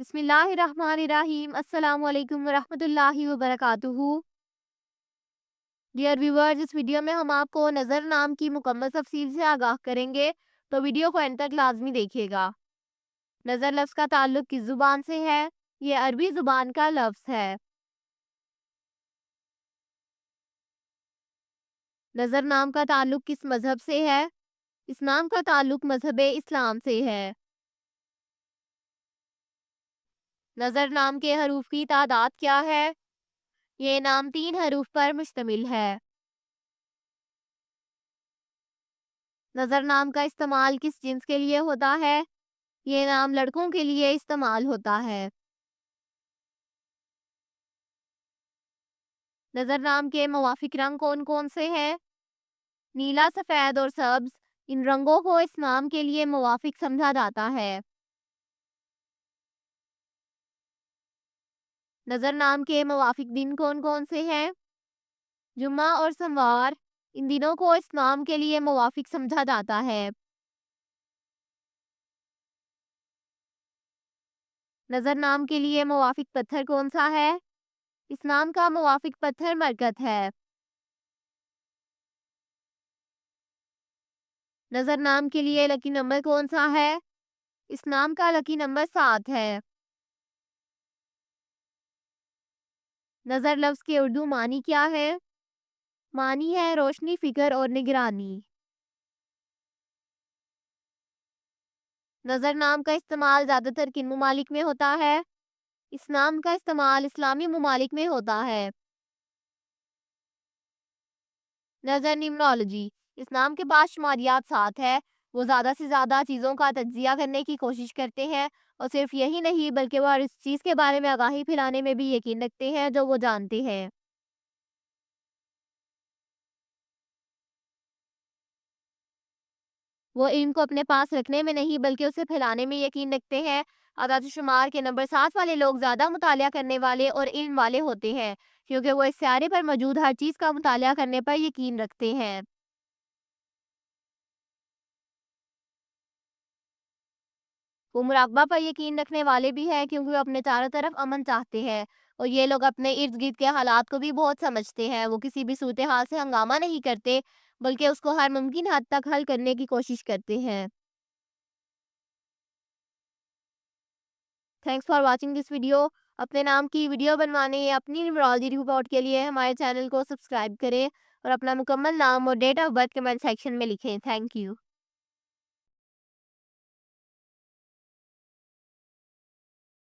بسم اللہ الرحمن الرحیم۔ السلام علیکم ورحمۃ اللہ وبرکاتہ۔ ڈیئر ویورز، اس ویڈیو میں ہم آپ کو نظر نام کی مکمل تفصیل سے آگاہ کریں گے، تو ویڈیو کو اینڈ تک لازمی دیکھیے گا۔ نظر لفظ کا تعلق کس زبان سے ہے؟ یہ عربی زبان کا لفظ ہے۔ نظر نام کا تعلق کس مذہب سے ہے؟ اس نام کا تعلق مذہب اسلام سے ہے۔ نظر نام کے حروف کی تعداد کیا ہے؟ یہ نام 3 حروف پر مشتمل ہے۔ نظر نام کا استعمال کس جنس کے لیے ہوتا ہے؟ یہ نام لڑکوں کے لیے استعمال ہوتا ہے۔ نظر نام کے موافق رنگ کون کون سے ہیں؟ نیلا، سفید اور سبز، ان رنگوں کو اس نام کے لیے موافق سمجھا جاتا ہے۔ نظر نام کے موافق دن کون کون سے ہیں؟ جمعہ اور سموار، ان دنوں کو اس نام کے لیے موافق سمجھا جاتا ہے۔ نظر نام کے لیے موافق پتھر کون سا ہے؟ اس نام کا موافق پتھر مرکت ہے۔ نظر نام کے لیے لکی نمبر کون سا ہے؟ اس نام کا لکی نمبر 7 ہے۔ نظر لفظ کے اردو معنی کیا ہے؟ معنی ہے روشنی، فکر اور نگرانی۔ نظر نام کا استعمال زیادہ تر کن ممالک میں ہوتا ہے؟ اس نام کا استعمال اسلامی ممالک میں ہوتا ہے۔ نظر نیمرولوجی، اس نام کے بعد شماریات 7 ہے۔ وہ زیادہ سے زیادہ چیزوں کا تجزیہ کرنے کی کوشش کرتے ہیں، اور صرف یہی نہیں بلکہ وہ ہر اس چیز کے بارے میں آگاہی پھیلانے میں بھی یقین رکھتے ہیں جو وہ جانتے ہیں۔ وہ علم کو اپنے پاس رکھنے میں نہیں بلکہ اسے پھیلانے میں یقین رکھتے ہیں۔ اعداد و شمار کے نمبر 7 والے لوگ زیادہ مطالعہ کرنے والے اور علم والے ہوتے ہیں، کیونکہ وہ اس سیارے پر موجود ہر چیز کا مطالعہ کرنے پر یقین رکھتے ہیں۔ وہ مراقبہ پر یقین رکھنے والے بھی ہیں، کیونکہ وہ اپنے چاروں طرف امن چاہتے ہیں، اور یہ لوگ اپنے ارد گرد کے حالات کو بھی بہت سمجھتے ہیں۔ وہ کسی بھی صورتحال سے ہنگامہ نہیں کرتے بلکہ اس کو ہر ممکن حد تک حل کرنے کی کوشش کرتے ہیں۔ Thanks for watching this video. اپنے نام کی ویڈیو بنوانے یا اپنی نیمرولوجی رپورٹ کے لیے ہمارے چینل کو سبسکرائب کریں، اور اپنا مکمل نام اور date of birth comment section میں لکھیں۔ Thank you.